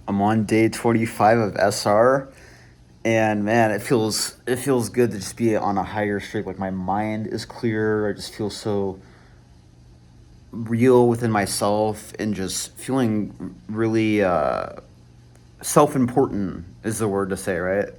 I'm on day 25 of SR, and man, it feels good to just be on a higher streak. Like my mind is clear. I just feel so real within myself, and just feeling really self-important is the word to say, right?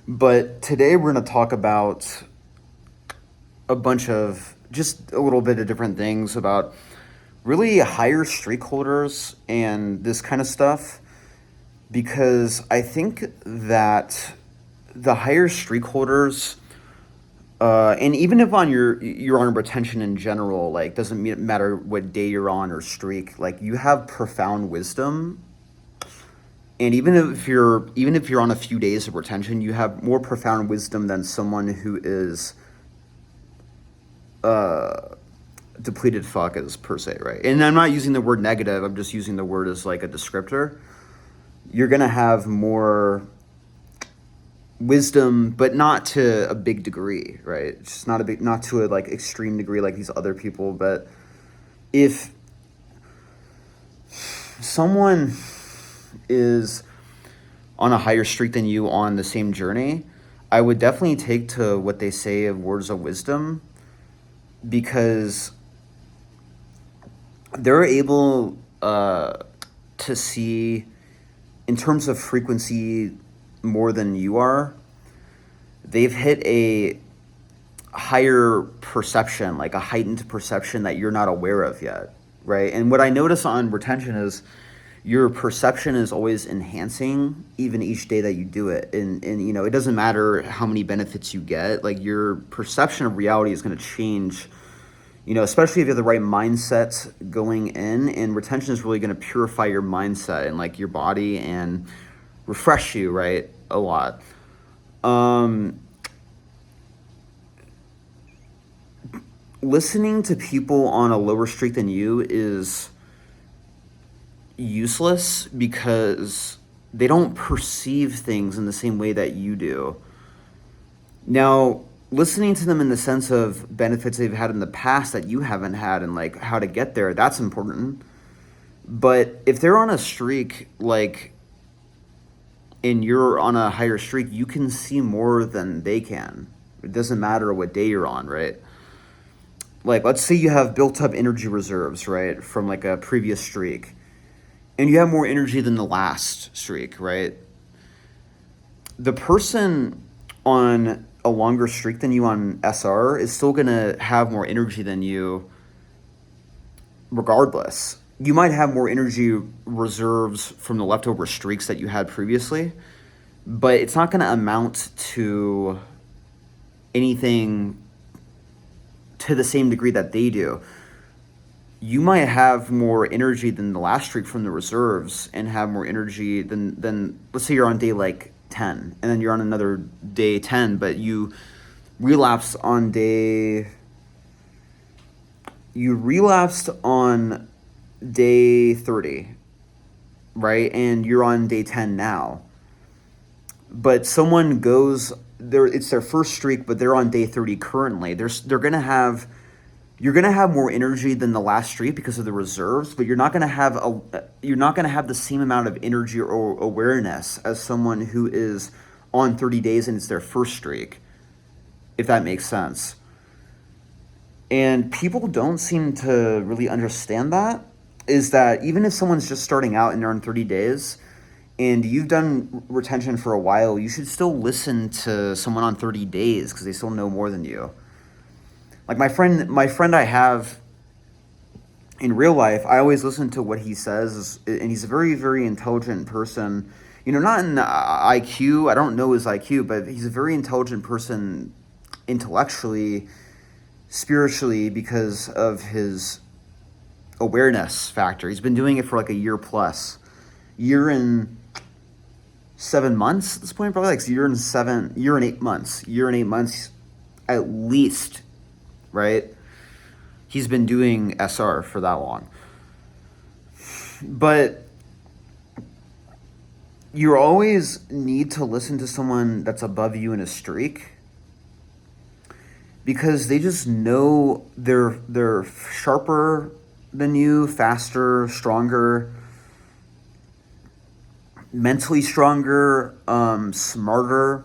But today we're gonna talk about a bunch of just a little bit of different things about really higher streak holders and this kind of stuff because I think that the higher streak holders, and even if on you're on retention in general, like doesn't matter what day you're on or streak, like you have profound wisdom, and even if you're on a few days of retention, you have more profound wisdom than someone who is uh, depleted fuck is per se, right? And I'm not using the word negative. I'm just using the word as like a descriptor. You're gonna have more wisdom, but not to a big degree, right? It's just not to a like extreme degree like these other people. But if someone is on a higher streak than you on the same journey, I would definitely take to what they say of words of wisdom because they're able to see in terms of frequency more than you are. They've hit a higher perception, like a heightened perception that you're not aware of yet, right? And what I notice on retention is your perception is always enhancing even each day that you do it. And it doesn't matter how many benefits you get, like your perception of reality is going to change, especially if you have the right mindset going in. And retention is really going to purify your mindset and like your body and refresh you, right? A lot. Um, Listening to people on a lower streak than you is useless because they don't perceive things in the same way that you do. Now, listening to them in the sense of benefits they've had in the past that you haven't had and like how to get there, that's important. But if they're on a streak, like, and you're on a higher streak, you can see more than they can. It doesn't matter what day you're on, right? Like, let's say you have built up energy reserves, right, from like a previous streak, and you have more energy than the last streak, right? The person on a longer streak than you on SR is still going to have more energy than you regardless. You might have more energy reserves from the leftover streaks that you had previously, but it's not going to amount to anything to the same degree that they do. You might have more energy than the last streak from the reserves and have more energy than let's say you're on day like 10 and then you're on another day 10, but you relapsed on day 30, right? And you're on day 10 now. But someone goes there, it's their first streak, but they're on day 30 currently. They're gonna have You're gonna have more energy than the last streak because of the reserves, but you're not gonna have the same amount of energy or awareness as someone who is on 30 days and it's their first streak, if that makes sense. And people don't seem to really understand that, is that even if someone's just starting out and they're on 30 days and you've done retention for a while, you should still listen to someone on 30 days because they still know more than you. Like my friend I have in real life, I always listen to what he says, and he's a very, very intelligent person. Not in IQ. I don't know his IQ, but he's a very intelligent person intellectually, spiritually, because of his awareness factor. He's been doing it for like a year plus, year and 7 months at this point, probably like year and 8 months, at least, right? He's been doing SR for that long. But you always need to listen to someone that's above you in a streak because they just know they're sharper than you, faster, stronger. mentally stronger, smarter,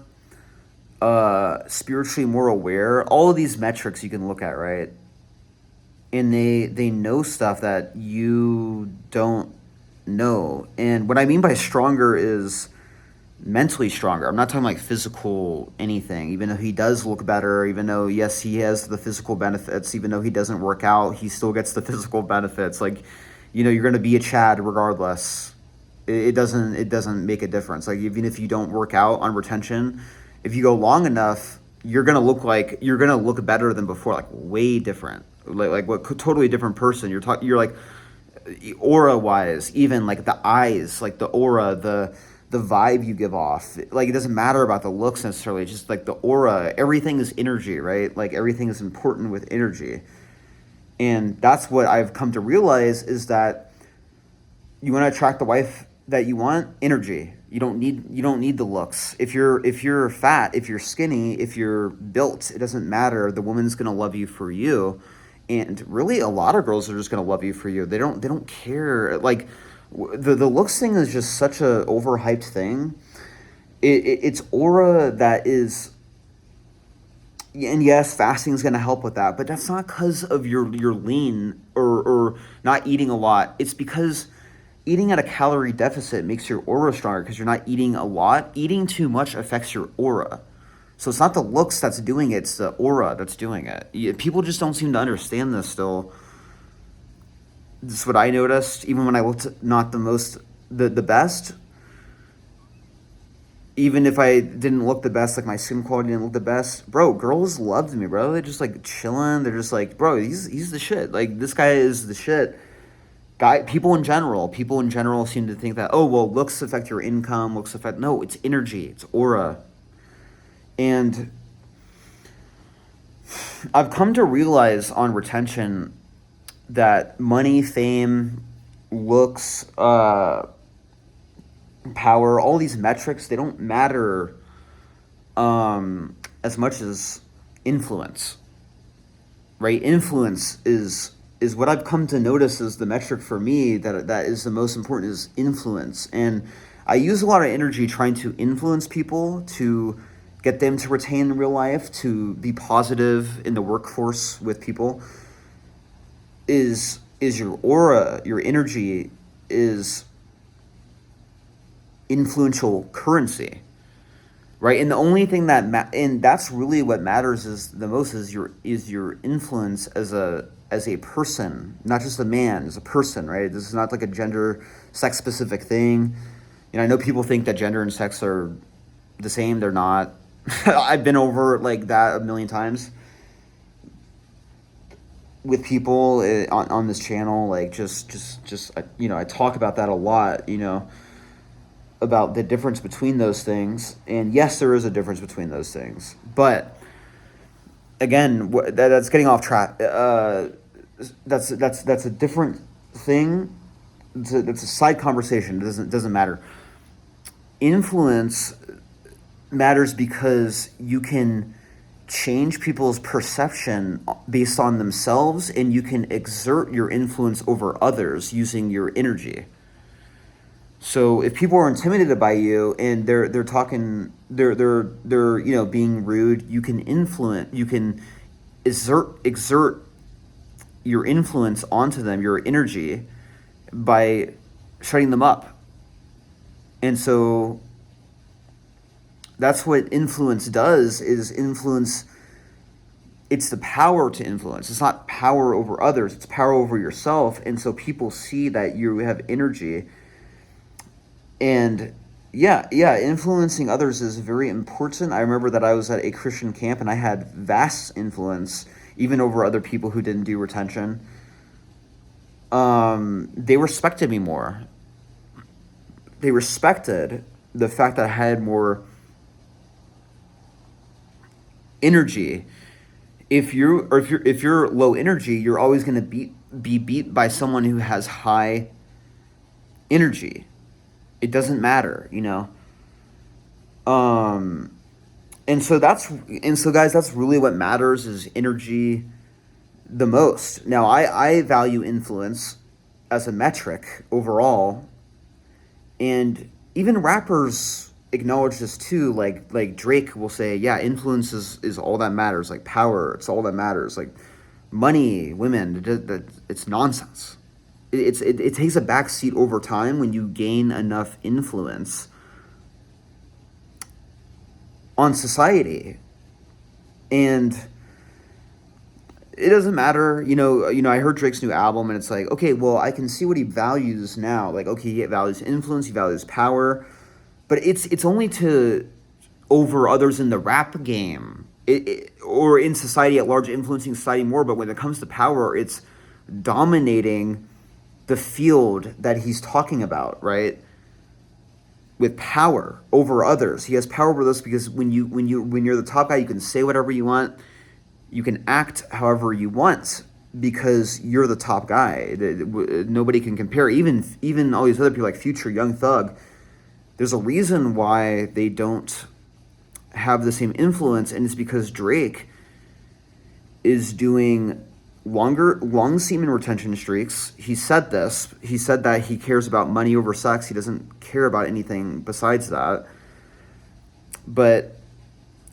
spiritually more aware. All of these metrics you can look at, right? And they know stuff that you don't know. And what I mean by stronger is mentally stronger. I'm not talking like physical anything. Even though he does look better, even though yes he has the physical benefits, even though he doesn't work out, he still gets the physical benefits. Like, you're gonna be a Chad regardless. It doesn't make a difference. Like, even if you don't work out on retention, if you go long enough, you're gonna look better than before, like way different. Like what totally different person. You're like aura wise, even like the eyes, like the aura, the vibe you give off. Like, it doesn't matter about the looks necessarily. It's just like the aura. Everything is energy, right? Like, everything is important with energy. And that's what I've come to realize, is that you want to attract the wife that you want, energy. You don't need the looks. If you're fat, if you're skinny, if you're built, it doesn't matter. The woman's going to love you for you. And really, a lot of girls are just going to love you for you. They don't care. Like, the looks thing is just such a overhyped thing. It's aura that is, and yes, fasting is going to help with that, but that's not because of your lean, or not eating a lot. It's because eating at a calorie deficit makes your aura stronger, because you're not eating a lot. Eating too much affects your aura. So it's not the looks that's doing it, it's the aura that's doing it. People just don't seem to understand this still. This is what I noticed, even when I looked not the best. Even if I didn't look the best, like my skin quality didn't look the best, bro, girls loved me, bro. They're just like chilling. They're just like, bro, he's the shit. Like, this guy is the shit. People in general seem to think that, oh, well, looks affect your income, no, it's energy, it's aura. And I've come to realize on retention that money, fame, looks, power, all these metrics, they don't matter as much as influence, right? Influence is what I've come to notice is the metric for me that is the most important, is influence. And I use a lot of energy trying to influence people, to get them to retain in real life, to be positive in the workforce with people. Is your aura, your energy is influential currency, right? And the only thing and that's really what matters is the most, is your influence as a person, not just a man, as a person, right? This is not like a gender, sex specific thing. I know people think that gender and sex are the same. They're not. I've been over like that a million times with people on this channel. Like, just I talk about that a lot. About the difference between those things. And yes, there is a difference between those things. But again, that's getting off track. That's a different thing. That's a side conversation. It doesn't matter. Influence matters because you can change people's perception based on themselves, and you can exert your influence over others using your energy. So if people are intimidated by you and they're talking, they're being rude, you can exert your influence onto them, your energy, by shutting them up. And so that's what influence does, is influence. It's the power to influence. It's not power over others, it's power over yourself. And so people see that you have energy. And yeah, influencing others is very important. I remember that I was at a Christian camp and I had vast influence, even over other people who didn't do retention. They respected me more. They respected the fact that I had more energy. If you're low energy, you're always going to be beat by someone who has high energy. It doesn't matter. And so guys, that's really what matters, is energy the most. Now, I value influence as a metric overall, and even rappers acknowledge this too. Like Drake will say, yeah, influence is all that matters. Like power, it's all that matters. Like money, women, it's nonsense. It takes a back seat over time when you gain enough influence on society. And it doesn't matter, I heard Drake's new album and it's like, okay, well, I can see what he values now. Like, okay, he values influence, he values power, but it's only to over others in the rap game, or in society at large, influencing society more. But when it comes to power, it's dominating the field that he's talking about, right? With power over others, he has power over us because when you're the top guy, you can say whatever you want, you can act however you want because you're the top guy. Nobody can compare. Even all these other people like Future, Young Thug. There's a reason why they don't have the same influence, and it's because Drake is doing long semen retention streaks. He said this. He said that he cares about money over sex. He doesn't care about anything besides that. But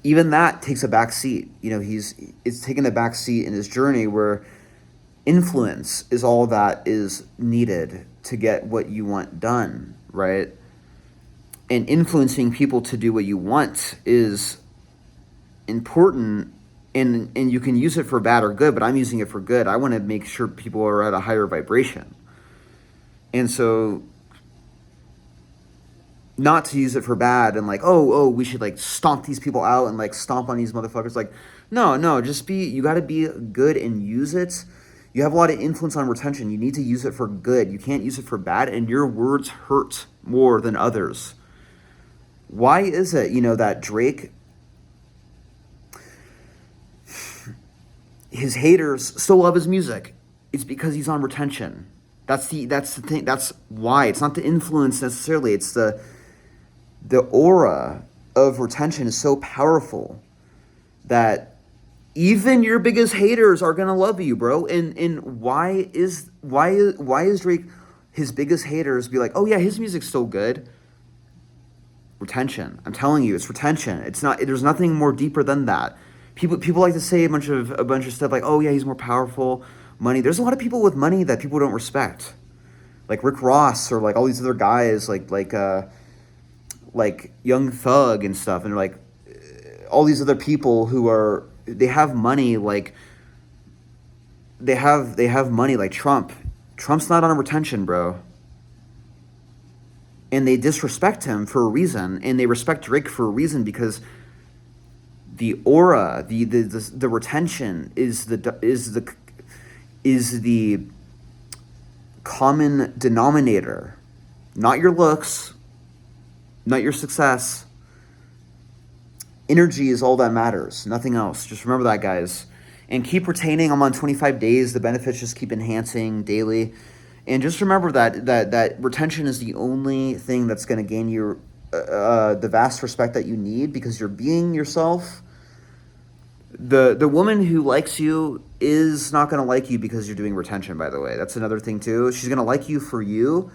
even that takes a back seat. It's taken a back seat in his journey where influence is all that is needed to get what you want done, right? And influencing people to do what you want is important, and you can use it for bad or good, but I'm using it for good. I want to make sure people are at a higher vibration. And so not to use it for bad and like, oh, we should like stomp these people out and like stomp on these motherfuckers. Like, no, you got to be good and use it. You have a lot of influence on retention. You need to use it for good. You can't use it for bad, and your words hurt more than others. Why is it, that Drake, his haters still love his music? It's because he's on retention. That's the thing. That's why. It's not the influence necessarily. It's the aura of retention is so powerful that even your biggest haters are gonna love you, bro. And why is Drake, his biggest haters be like, oh yeah, his music's still good? Retention. I'm telling you, it's retention. It's not. There's nothing more deeper than that. People like to say a bunch of stuff like, oh yeah, he's more powerful. Money. There's a lot of people with money that people don't respect, like Rick Ross or like all these other guys, like Young Thug and stuff, and like all these other people they have money, like they have money like Trump. Trump's not on retention, bro. And they disrespect him for a reason, and they respect Drake for a reason because the aura, the retention is the common denominator, not your looks, not your success. Energy is all that matters, nothing else. Just remember that, guys. And keep retaining. I'm on 25 days. The benefits just keep enhancing daily. And just remember that retention is the only thing that's going to gain you the vast respect that you need, because you're being yourself. The woman who likes you is not going to like you because you're doing retention, by the way. That's another thing, too. She's going to like you for you.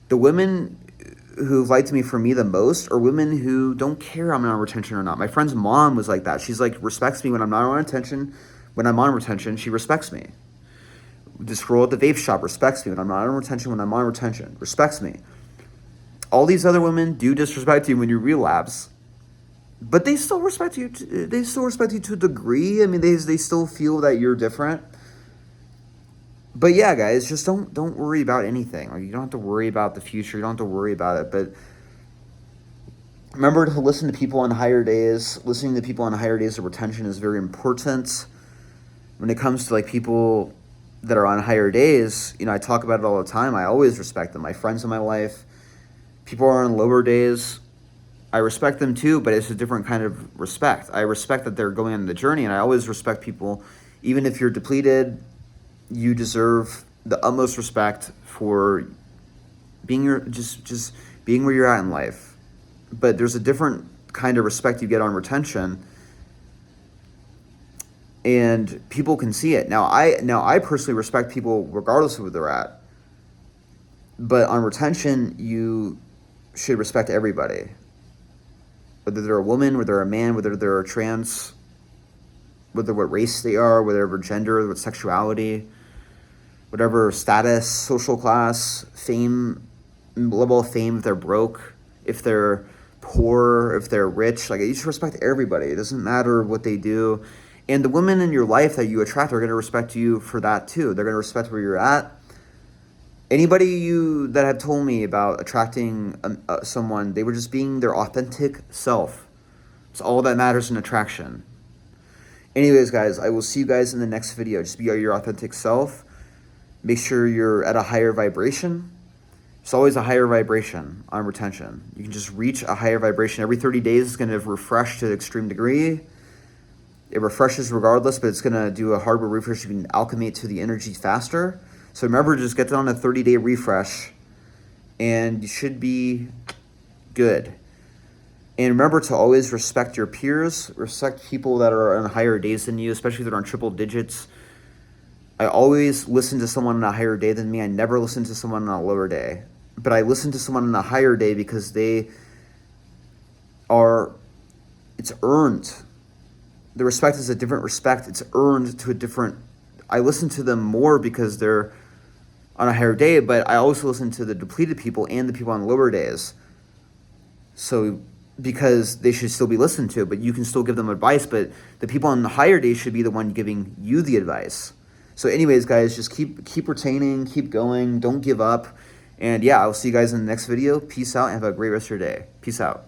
The women who've liked me for me the most are women who don't care I'm on retention or not. My friend's mom was like that. She's like, respects me when I'm not on retention. When I'm on retention, she respects me. This girl at the vape shop respects me when I'm not on retention. When I'm on retention, respects me. All these other women do disrespect you when you relapse, but they still respect you. They still respect you to a degree. I mean, they still feel that you're different. But yeah, guys, just don't worry about anything. Like, you don't have to worry about the future. You don't have to worry about it. But remember to listen to people on higher days. Listening to people on higher days of retention is very important. When it comes to like people that are on higher days, I talk about it all the time. I always respect them. My friends in my life, people are on lower days, I respect them too, but it's a different kind of respect. I respect that they're going on the journey, and I always respect people. Even if you're depleted, you deserve the utmost respect for being just being where you're at in life. But there's a different kind of respect you get on retention, and people can see it. Now I personally respect people regardless of where they're at. But on retention, you should respect everybody, whether they're a woman, whether they're a man, whether they're trans, whether what race they are, whatever gender, what sexuality, whatever status, social class, fame, level of fame, if they're broke, if they're poor, if they're rich. Like, you should respect everybody. It doesn't matter what they do. And the women in your life that you attract are going to respect you for that too. They're going to respect where you're at. Anybody you that have told me about attracting someone, they were just being their authentic self. It's all that matters in attraction. Anyways, guys, I will see you guys in the next video. Just be your authentic self. Make sure you're at a higher vibration. It's always a higher vibration on retention. You can just reach a higher vibration. Every 30 days, it's going to refresh to the extreme degree. It refreshes regardless, but it's going to do a hardware refresh. You can alchemy to the energy faster. So remember, just get on a 30-day refresh, and you should be good. And remember to always respect your peers, respect people that are on higher days than you, especially if they're on triple digits. I always listen to someone on a higher day than me. I never listen to someone on a lower day. But I listen to someone on a higher day because it's earned. The respect is a different respect. It's earned to a different, I listen to them more because they're on a higher day, but I also listen to the depleted people and the people on lower days. So, because they should still be listened to, but you can still give them advice, but the people on the higher days should be the one giving you the advice. So anyways, guys, just keep retaining, keep going, don't give up. And yeah, I'll see you guys in the next video. Peace out and have a great rest of your day. Peace out.